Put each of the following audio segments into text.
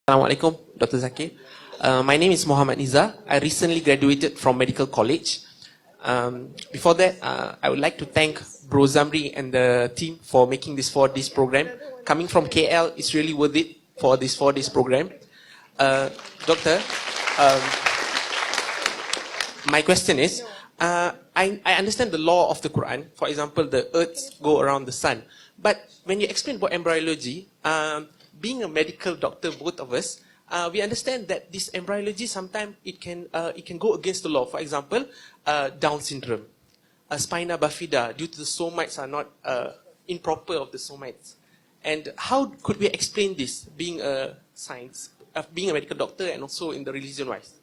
Assalamualaikum, Dr. Zakir. My name is Muhammad Niza. I recently graduated from Medical College. Before that, I would like to thank Bro Zamri and the team for making this 4 days program. Coming from KL, it's really worth it for this 4 days program. Doctor, my question is, I understand the law of the Quran. For example, the earth go around the sun. But when you explain about embryology, being a medical doctor, both of us, we understand that this embryology sometimes it can go against the law. For example, Down syndrome, spina bifida, due to the somites are not improper of the somites. And how could we explain this, being a science, being a medical doctor, and also in the religion-wise?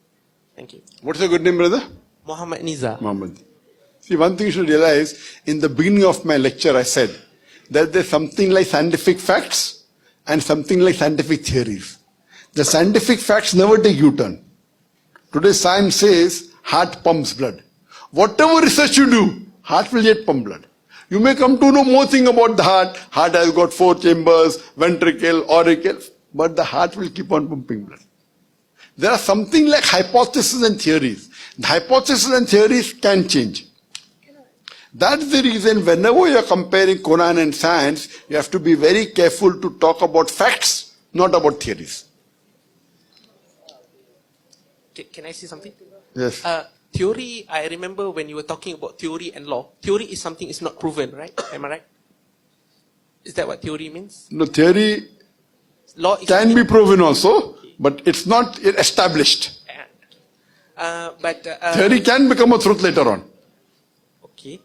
Thank you. What's your good name, brother? Muhammad Niza. Muhammad. See, one thing you should realize, in the beginning of my lecture I said that there's something like scientific facts and something like scientific theories. The scientific facts never take U-turn. Today science says heart pumps blood. Whatever research you do, heart will yet pump blood. You may come to know more thing about the heart. Heart has got 4 chambers, ventricle, auricle, but the heart will keep on pumping blood. There are something like hypotheses and theories. The hypotheses and theories can change. That's the reason whenever you are comparing Quran and science, you have to be very careful to talk about facts, not about theories. Can I say something? Yes. Theory, I remember when you were talking about theory and law. Theory is something is not proven, right? Am I right? Is that what theory means? No, theory Law is can be proven also, but it's not established. Theory can become a truth later on. Okay.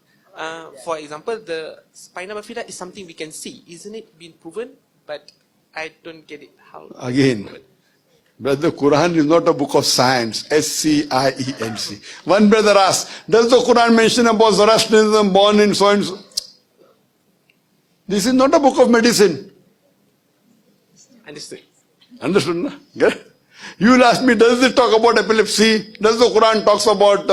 For example, the spina bifida is something we can see. Isn't it been proven? But I don't get it. How? Again, brother, Quran is not a book of science. S-C-I-E-N-C. One brother asked, does the Quran mention about Zoroastrianism born in so and so? This is not a book of medicine. Understood. Understood, no? Good. You will ask me, does it talk about epilepsy? Does the Quran talks about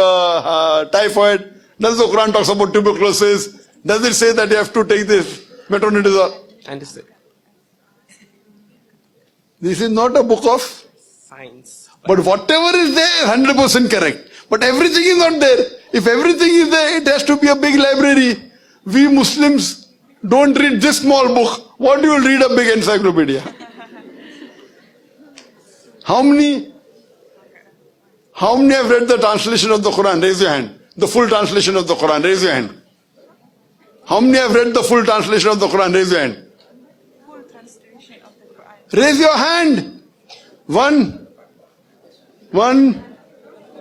typhoid? Does the Quran talks about tuberculosis? Does it say that you have to take this metronidazole? Understood. This is not a book of Science. but whatever is there, 100% correct. But everything is not there. If everything is there, it has to be a big library. We Muslims don't read this small book. What do you read a big encyclopedia? How many have read the translation of the Quran? Raise your hand. The full translation of the Quran. Raise your hand. How many have read the full translation of the Quran? Raise your hand. Full translation of the Quran. Raise your hand. 1,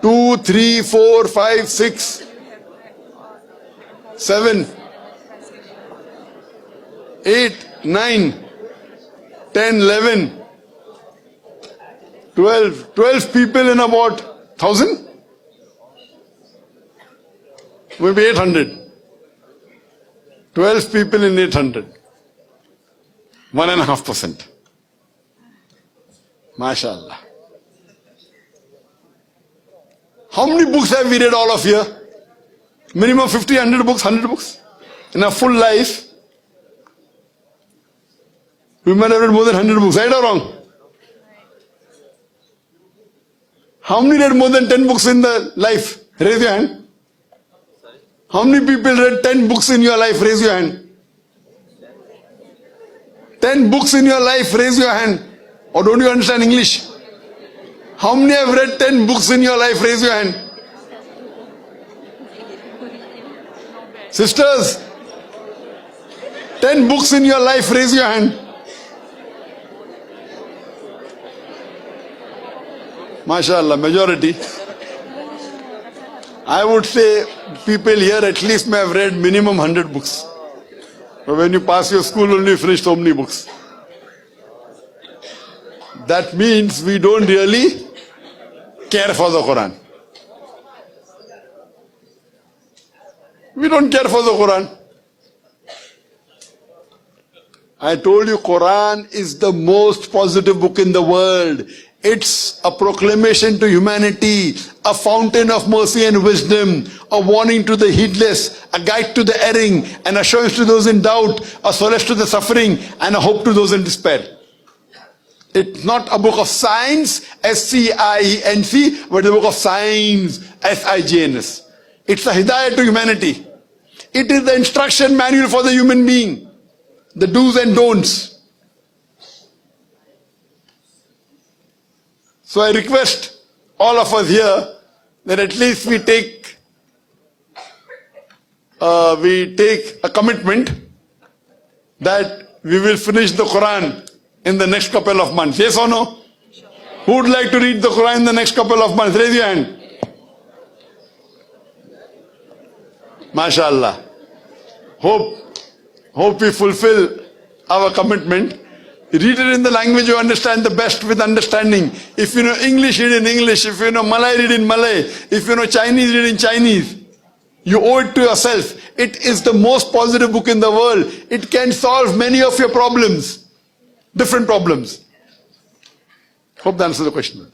2, 3, 4, 5, 6, 7, 8, 9, 10, 11, 12 people in about 1,000? Maybe 800. 12 people in 800. 1.5%. MashaAllah. How many books have we read all of here? Minimum 50, 100 books, 100 books. In a full life, we might have read more than 100 books. Right or wrong? How many read more than 10 books in the life? Raise your hand. How many people read 10 books in your life? Raise your hand. 10 books in your life? Raise your hand. Or don't you understand English? How many have read 10 books in your life? Raise your hand. Sisters, 10 books in your life? Raise your hand. MashaAllah, majority. I would say people here at least may have read minimum 100 books. But when you pass your school, only finish so many books. That means we don't really care for the Quran. We don't care for the Quran. I told you Quran is the most positive book in the world. It's a proclamation to humanity, a fountain of mercy and wisdom, a warning to the heedless, a guide to the erring, an assurance to those in doubt, a solace to the suffering, and a hope to those in despair. It's not a book of science, S-C-I-E-N-C, but a book of science, S-I-G-N-S. It's a hidayah to humanity. It is the instruction manual for the human being. The do's and don'ts. So I request all of us here that at least we take a commitment that we will finish the Quran in the next couple of months. Yes or no? Who would like to read the Quran in the next couple of months? Raise your hand. MashaAllah. Hope we fulfill our commitment. Read it in the language you understand the best with understanding. If you know English, read in English. If you know Malay, read in Malay. If you know Chinese, read in Chinese. You owe it to yourself. It is the most positive book in the world. It can solve many of your problems. Different problems. Hope that answers the question.